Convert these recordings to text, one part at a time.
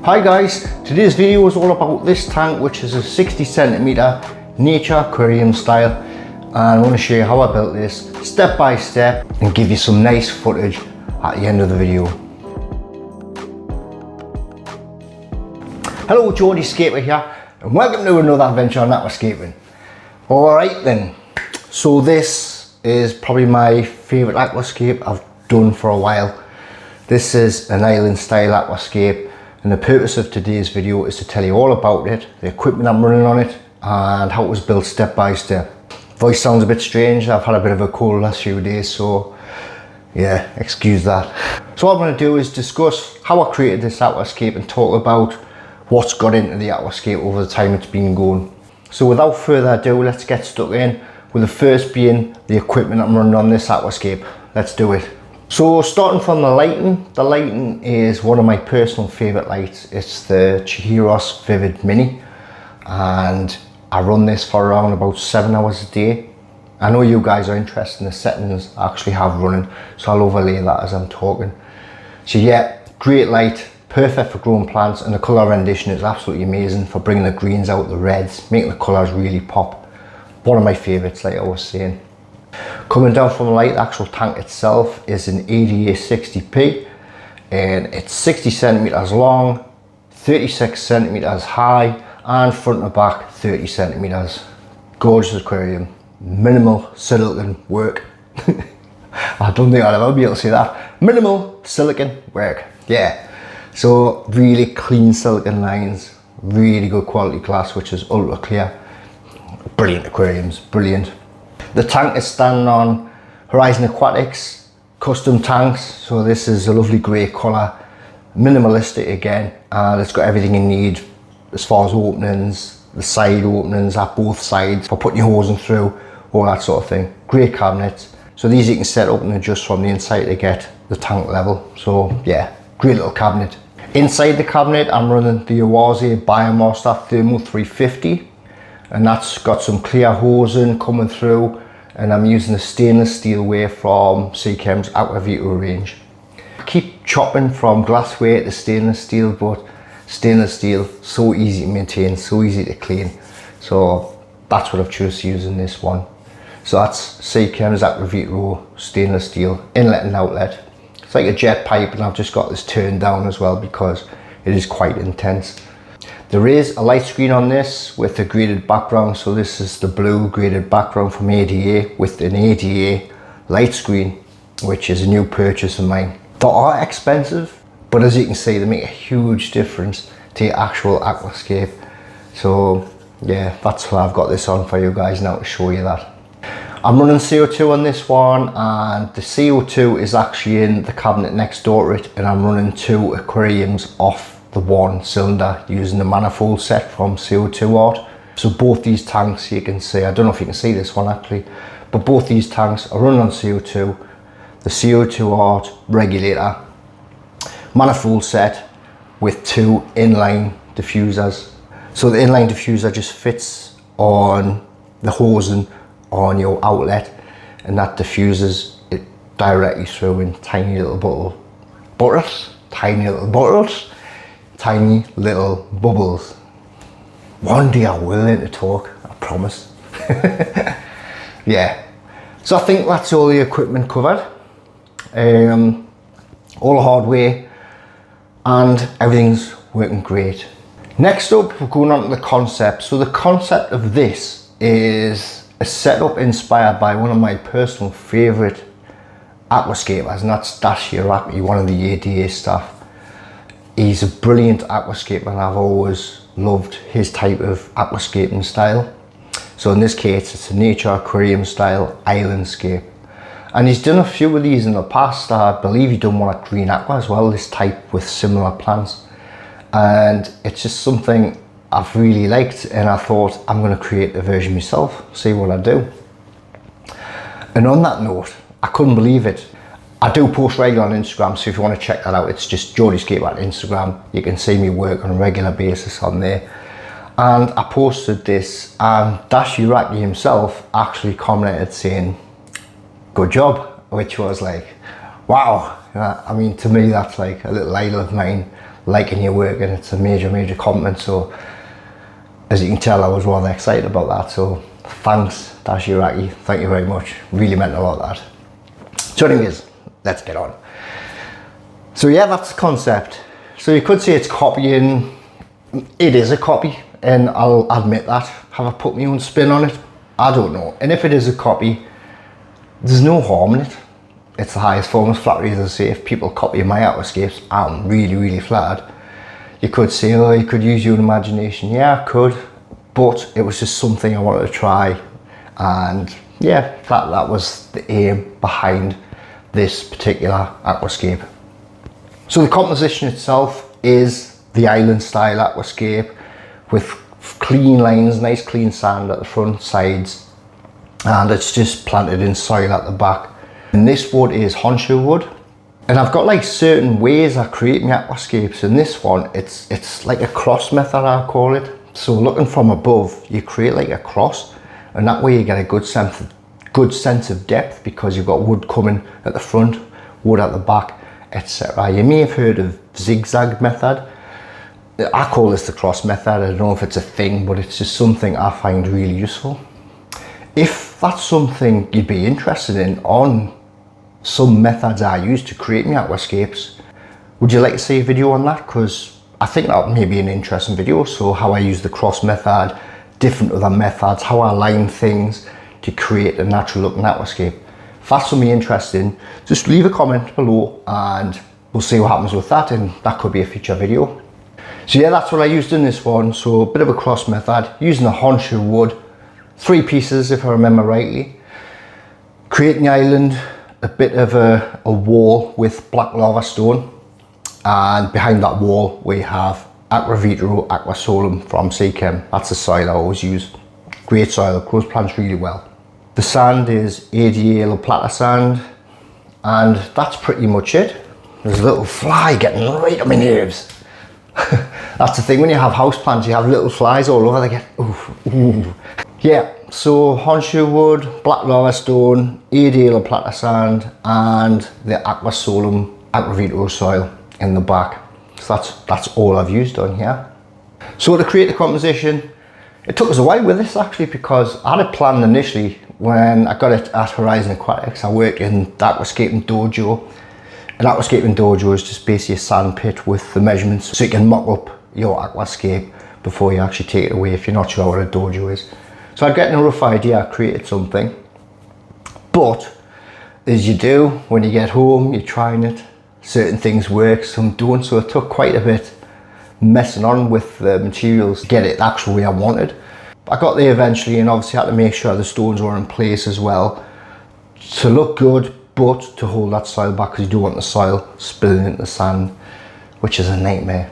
Hi guys, today's video is all about this tank, which is a 60cm nature aquarium style, and I want to show you how I built this step by step and give you some nice footage at the end of the video. Hello, Hardscape here and welcome to another adventure on aquascaping. Alright then, so this is probably my favourite aquascape I've done for a while. This is an island style aquascape, and the purpose of today's video is to tell you all about it, the equipment I'm running on it, and how it was built step by step. Voice sounds a bit strange, I've had a bit of a cold last few days, so yeah, excuse that. So what I'm going to do is discuss how I created this aquascape and talk about what's got into the aquascape over the time it's been going. So without further ado, let's get stuck in, with the first being the equipment I'm running on this aquascape. Let's do it. So starting from the lighting is one of my personal favourite lights. It's the Hygrophila Vivid Mini, and I run this for around about 7 hours a day. I know you guys are interested in the settings I actually have running, so I'll overlay that as I'm talking. So yeah, great light, perfect for growing plants, and the colour rendition is absolutely amazing for bringing the greens out, the reds, making the colours really pop. One of my favourites, like I was saying. Coming down from the light, the actual tank itself is an ADA 60p, and it's 60cm long, 36cm high, and front and back 30cm. Gorgeous aquarium, minimal silicone work. I don't think I'll ever be able to say that. Minimal silicone work, yeah. So really clean silicone lines, really good quality glass, which is ultra clear. Brilliant aquariums, brilliant. The tank is standing on Horizon Aquatics custom tanks, so this is a lovely grey colour, minimalistic again, and it's got everything you need as far as openings, the side openings at both sides for putting your hosing through, all that sort of thing. Great cabinets. So these you can set up and adjust from the inside to get the tank level. So yeah, great little cabinet. Inside the cabinet I'm running the AQUASCAPE Biomaster Thermal 350, and that's got some clear hosing coming through, and I'm using the stainless steel way from Seachem's Aquavita range. I keep chopping from glassware to stainless steel, but stainless steel, so easy to maintain, so easy to clean. So that's what I've chosen to use in this one. So that's Seachem's Aquavita stainless steel, inlet and outlet. It's like a jet pipe, and I've just got this turned down as well because it is quite intense. There is a light screen on this with a graded background, so this is the blue graded background from ADA with an ADA light screen, which is a new purchase of mine. They are expensive, but as you can see, they make a huge difference to your actual aquascape. So yeah, that's why I've got this on for you guys now, to show you that. I'm running CO2 on this one, and the CO2 is actually in the cabinet next door to it, and I'm running 2 aquariums off the one cylinder using the manifold set from CO2 Art. So both these tanks, you can see, I don't know if you can see this one actually, but both these tanks are running on CO2, the CO2 Art regulator, manifold set with 2 inline diffusers. So the inline diffuser just fits on the hosing on your outlet, and that diffuses it directly through in tiny little tiny little bubbles. One day I will learn to talk, I promise. Yeah, so I think that's all the equipment covered, all the hardware, and everything's working great. Next up, we're going on to the concept. So the concept of this is a setup inspired by one of my personal favourite aquascapers, and that's Hygrophila, one of the ADA staff. He's a brilliant aquascaper, and I've always loved his type of aquascaping style. So in this case, it's a nature aquarium style islandscape. And he's done a few of these in the past. I believe he done one at Green Aqua as well, this type with similar plants. And it's just something I've really liked, and I thought I'm going to create a version myself, see what I do. And on that note, I couldn't believe it. I do post regularly on Instagram, so if you want to check that out, it's just Hardscape on Instagram. You can see me work on a regular basis on there. And I posted this, and Hygrophila himself actually commented saying, "Good job," which was like, wow. I mean, to me, that's like a little idol of mine. liking your work, and it's a major compliment. So as you can tell, I was rather excited about that. So thanks Dashiraki, thank you very much, really meant a lot, that. So anyways, let's get on. So yeah, that's the concept. So you could say it's copying. It is a copy, and I'll admit that. Have I put my own spin on it? I don't know. And if it is a copy, there's no harm in it. It's the highest form of flattery, as I say. If people copy my aquascapes, I'm really flattered. You could say, oh, you could use your own imagination. Yeah, I could, but it was just something I wanted to try. And yeah, that was the aim behind this particular aquascape. So the composition itself is the island style aquascape with clean lines, nice clean sand at the front, sides, and it's just planted in soil at the back. And this wood is Honshu wood, and I've got like certain ways I create my aquascapes. In this one, it's like a cross method, I call it. So looking from above, you create like a cross, and that way you get a good sense of depth, because you've got wood coming at the front, wood at the back, etc. You may have heard of zigzag method. I call this the cross method. I don't know if it's a thing, but it's just something I find really useful. If that's something you'd be interested in, on some methods I use to create my aquascapes, would you like to see a video on that? Because I think that may be an interesting video. So how I use the cross method, different other methods, how I line things to create a natural looking aquascape. If that's something interesting, just leave a comment below and we'll see what happens with that, and that could be a future video. So yeah, that's what I used in this one. So a bit of a cross method, using the Honshu wood, 3 pieces if I remember rightly. Creating the island, a bit of a wall with black lava stone, and behind that wall we have Aquasorum from Seachem. That's the soil I always use. Great soil, grows plants really well. The sand is Eleocharis sand, and that's pretty much it. There's a little fly getting right on my nerves. That's the thing, when you have houseplants, you have little flies all over. They get ooh. Yeah, so Honshu wood, black lava stone, Eleocharis sand, and the Aquasorum soil in the back. So that's all I've used on here. So to create the composition, it took us a while with this actually, because I had it planned initially when I got it at Horizon Aquatics. I work in the aquascaping dojo. An aquascaping dojo is just basically a sand pit with the measurements, so you can mock up your aquascape before you actually take it away if you're not sure what a dojo is. So I'd gotten a rough idea, I created something. But as you do when you get home, you're trying it, certain things work, some don't. So it took quite a bit messing on with the materials to get it the actual way I wanted. I got there eventually, and obviously had to make sure the stones were in place as well to look good, but to hold that soil back, because you don't want the soil spilling into the sand, which is a nightmare.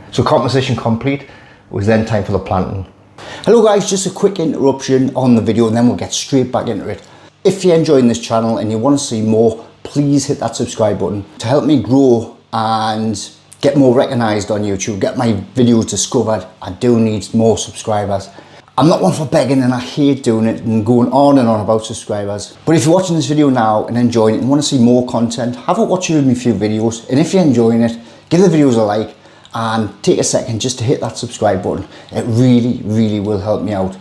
So composition complete. It was then time for the planting. Hello guys, just a quick interruption on the video and then we'll get straight back into it. If you're enjoying this channel and you want to see more, please hit that subscribe button to help me grow and get more recognized on YouTube, get my videos discovered. I do need more subscribers. I'm not one for begging, and I hate doing it and going on and on about subscribers. But if you're watching this video now and enjoying it and want to see more content, have a watch of my few videos. And if you're enjoying it, give the videos a like and take a second just to hit that subscribe button. It really will help me out.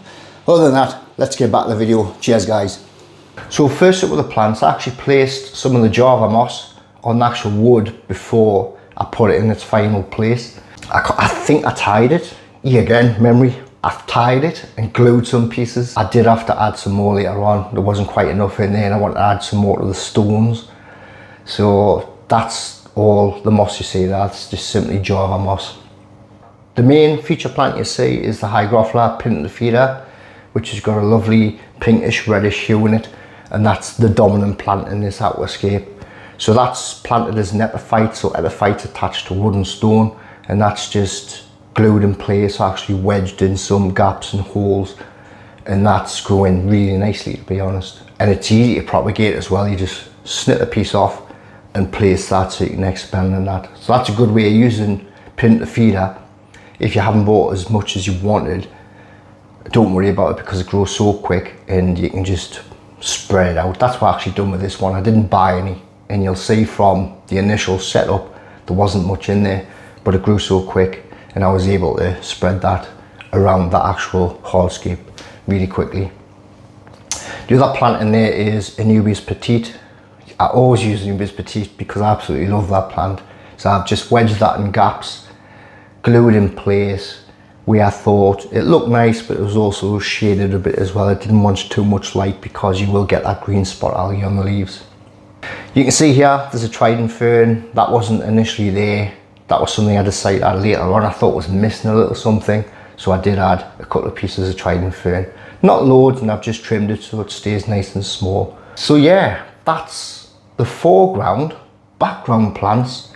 Other than that, let's get back to the video. Cheers guys. So first up with the plants, I actually placed some of the Java moss on the actual wood before I put it in its final place. I think I tied it. Yeah, again, memory. I've tied it and glued some pieces. I did have to add some more later on. There wasn't quite enough in there, and I wanted to add some more to the stones. So that's all the moss you see there. That's just simply Java moss. The main feature plant you see is the Hygrophila pinnatifida, which has got a lovely pinkish reddish hue in it, and that's the dominant plant in this aquascape. So that's planted as an epiphyte, so epiphytes attached to wood and stone, and that's just glued in place, actually wedged in some gaps and holes, and that's growing really nicely, to be honest. And it's easy to propagate as well. You just snip a piece off and place that so you can expand on that. So that's a good way of using pinnatifida. If you haven't bought as much as you wanted, don't worry about it, because it grows so quick and you can just spread it out. That's what I actually done with this one. I didn't buy any, and you'll see from the initial setup there wasn't much in there. but it grew so quick and I was able to spread that around the actual hardscape really quickly. The other plant in there is Anubias petite. I always use Anubias petite because I absolutely love that plant. So I've just wedged that in gaps, glued in place where I thought it looked nice, but it was also shaded a bit as well. It didn't want too much light because you will get that green spot algae on the leaves. You can see here there's a trident fern. That wasn't initially there. That was something I decided to add later on. I thought was missing a little something, so I did add a couple of pieces of trident fern. Not loads, and I've just trimmed it so it stays nice and small. So yeah, that's the foreground. Background plants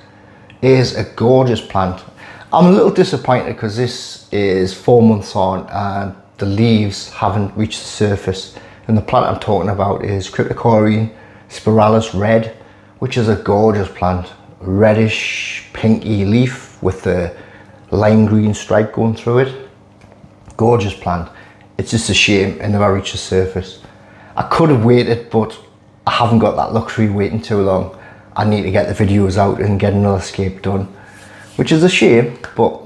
is a gorgeous plant. I'm a little disappointed because this is 4 months on and the leaves haven't reached the surface. And the plant I'm talking about is Cryptocoryne spiralis red, which is a gorgeous plant. Reddish pinky leaf with the lime green stripe going through it. Gorgeous plant. It's just a shame it never reached the surface. I could have waited, but I haven't got that luxury waiting too long. I need to get the videos out and get another scape done, which is a shame, but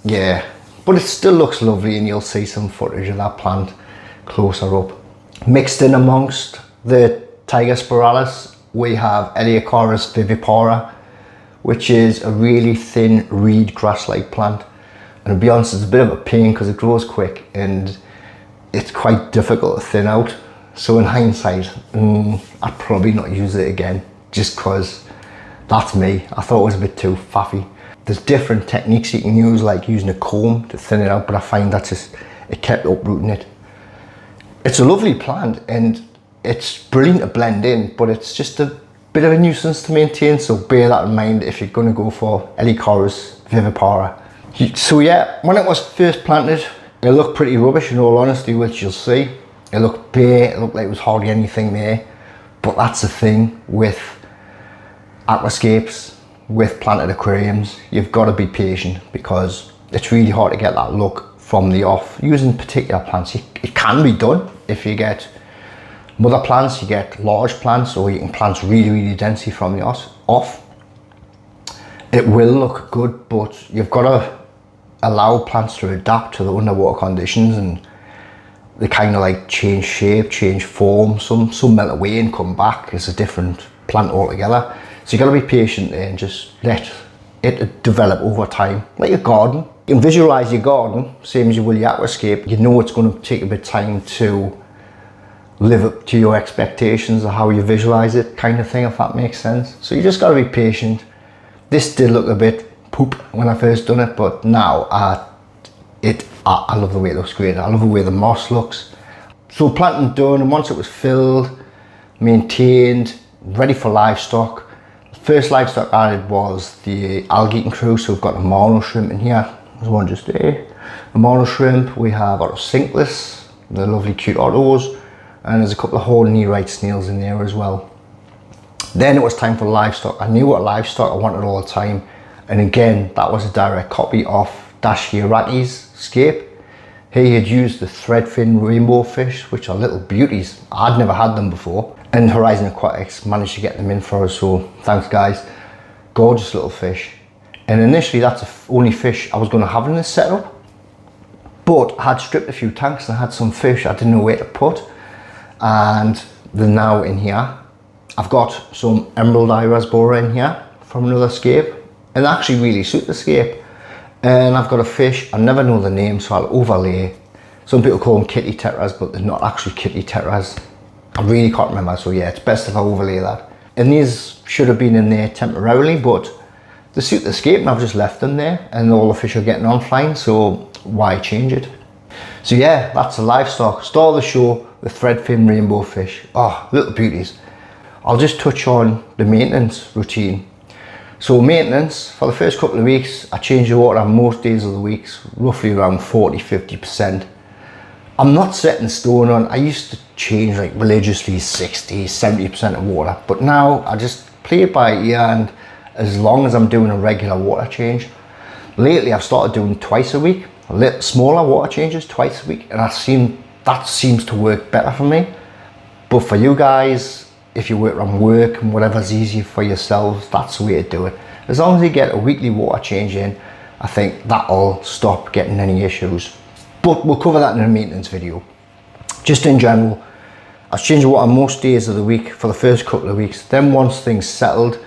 yeah. But it still looks lovely and you'll see some footage of that plant closer up. Mixed in amongst the tiger spiralis, we have Eleocharis vivipara, which is a really thin reed grass-like plant. And to be honest, it's a bit of a pain because it grows quick and it's quite difficult to thin out. So in hindsight, I'd probably not use it again, just because that's me. I thought it was a bit too faffy. There's different techniques you can use, like using a comb to thin it out, but I find that it kept uprooting it. It's a lovely plant and it's brilliant to blend in, but it's just a bit of a nuisance to maintain, so bear that in mind if you're going to go for Eleocharis vivipara. So yeah, when it was first planted, it looked pretty rubbish in all honesty, which you'll see. It looked bare, it looked like there was hardly anything there. But that's the thing with aquascapes, with planted aquariums. You've got to be patient because it's really hard to get that look from the off. Using particular plants, it can be done if you get mother plants, you get large plants, or you can plant really densely from the off. It will look good, but you've got to allow plants to adapt to the underwater conditions, and they kind of like change shape, change form. Some melt away and come back as a different plant altogether. So you got to be patient and just let it develop over time, like a garden. You can visualize your garden same as you will your aquascape. You know it's going to take a bit of time to live up to your expectations of how you visualize it, kind of thing, if that makes sense. So you just got to be patient. This did look a bit poop when I first done it, but now I love the way it looks. Great. I love the way the moss looks. So planting done, and once it was filled, maintained, ready for livestock. The first livestock added was the algae eating crew. So we've got a mono shrimp in here. There's one just there. A mono shrimp. We have our sinkless, the lovely cute ottos, and there's a couple of horny-right snails in there as well. Then it was time for livestock. I knew what livestock I wanted all the time, and again that was a direct copy of Hygrophila scape. He had used the threadfin rainbow fish, which are little beauties. I'd never had them before, and Horizon Aquatics managed to get them in for us, so thanks guys. Gorgeous little fish. And initially that's the only fish I was going to have in this setup, but I had stripped a few tanks and I had some fish I didn't know where to put, and they're now in here. I've got some emerald iris borer in here from another scape, and they actually really suit the scape. And I've got a fish, I never know the name, so I'll overlay. Some people call them kitty tetras, but they're not actually kitty tetras. I really can't remember, so yeah, it's best if I overlay that. And these should have been in there temporarily, but they suit the scape and I've just left them there, and all the fish are getting on fine, so why change it? So yeah, that's the livestock. Start of the show, the threadfin rainbow fish. Oh, little beauties. I'll just touch on the maintenance routine. So maintenance, for the first couple of weeks, I change the water most days of the week, roughly around 40–50%. I'm not set in stone on, I used to change like religiously 60–70% of water, but now I just play it by ear, and as long as I'm doing a regular water change. Lately I've started doing twice a week, a little smaller water changes twice a week, and that seems to work better for me. But for you guys, if you work around work and whatever's easier for yourselves, that's the way to do it. As long as you get a weekly water change in, I think that'll stop getting any issues. But we'll cover that in a maintenance video. Just in general, I was changing water most days of the week for the first couple of weeks. Then once things settled,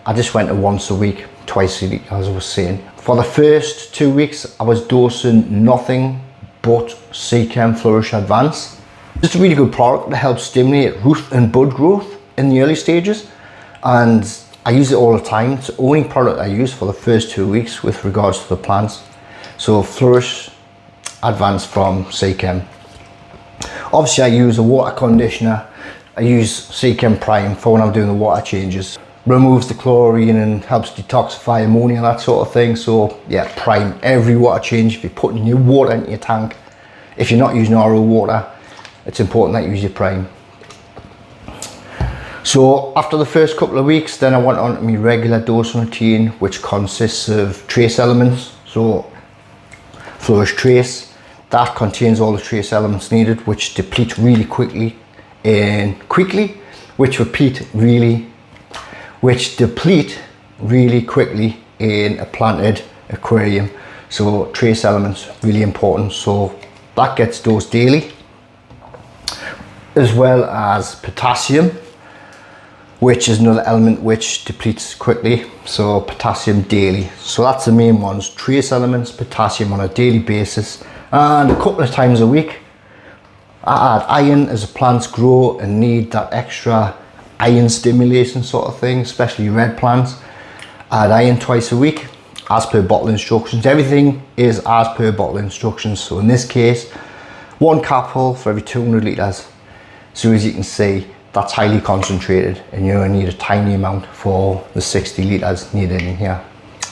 I just went to once a week, twice a week, as I was saying. For the first 2 weeks, I was dosing nothing but Seachem Flourish Advance. It's a really good product that helps stimulate root and bud growth in the early stages, and I use it all the time. It's the only product I use for the first 2 weeks with regards to the plants. So Flourish Advance from Seachem. Obviously I use a water conditioner. I use Seachem Prime for when I'm doing the water changes. Removes the chlorine and helps detoxify ammonia, that sort of thing. So yeah, Prime every water change. If you're putting new water into your tank, if you're not using RO water, it's important that you use your Prime. So after the first couple of weeks, then I went on to my regular dosing routine, which consists of trace elements. So Flourish Trace, that contains all the trace elements needed, which deplete really quickly and which deplete really quickly in a planted aquarium. So trace elements really important. So that gets dosed daily, as well as potassium, which is another element which depletes quickly. So potassium daily. So that's the main ones: trace elements, potassium on a daily basis, and a couple of times a week I add iron as the plants grow and need that extra iron stimulation sort of thing, especially red plants. I add iron twice a week as per bottle instructions. Everything is as per bottle instructions. So in this case, 1 capful for every 200 litres. So as you can see, that's highly concentrated, and you only need a tiny amount for the 60 litres needed in here.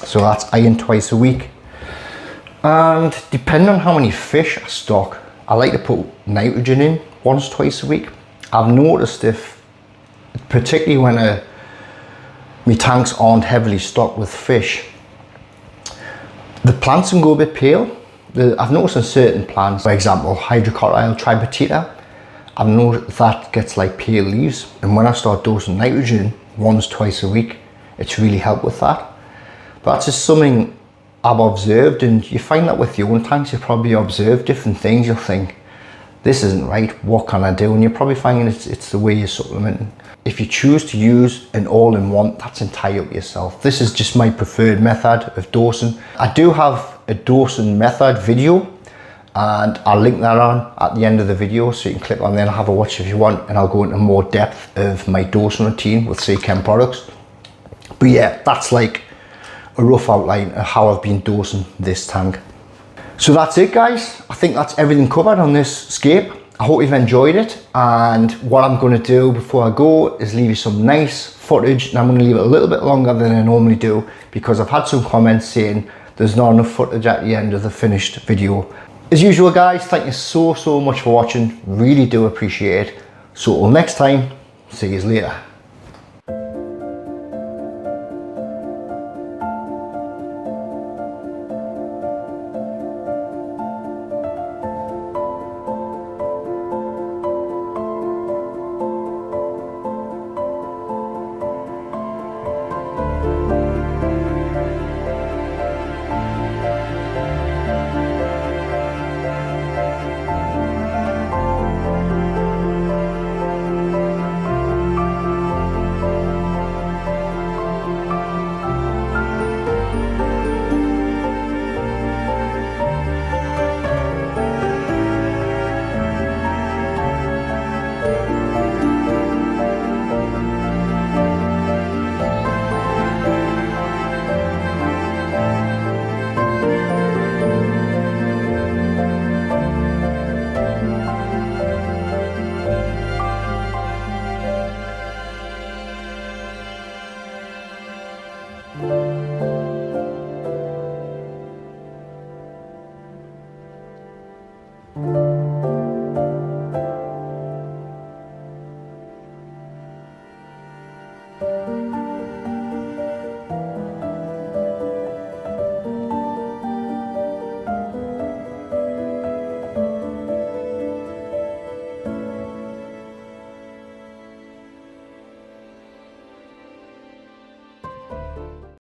So that's iron twice a week. And depending on how many fish I stock, I like to put nitrogen in once, twice a week. I've noticed if, particularly when my tanks aren't heavily stocked with fish, the plants can go a bit pale. I've noticed in certain plants, for example, Hygrophila tripartita, I've noticed that gets like pale leaves, and when I start dosing nitrogen once, twice a week, it's really helped with that. But that's just something I've observed, and you find that with your own tanks. You probably observe different things. You'll think, this isn't right, what can I do? And you're probably finding it's the way you're supplementing. If you choose to use an all-in-one, that's entirely up to yourself. This is just my preferred method of dosing. I do have a dosing method video, and I'll link that on at the end of the video, so you can click on there and have a watch if you want, and I'll go into more depth of my dosing routine with Seachem products. But yeah, that's like a rough outline of how I've been dosing this tank. So that's it, guys. I think that's everything covered on this scape. I hope you've enjoyed it, and what I'm going to do before I go is leave you some nice footage, and I'm going to leave it a little bit longer than I normally do because I've had some comments saying there's not enough footage at the end of the finished video. As usual, guys, thank you so much for watching. Really do appreciate it. So till next time, see you later.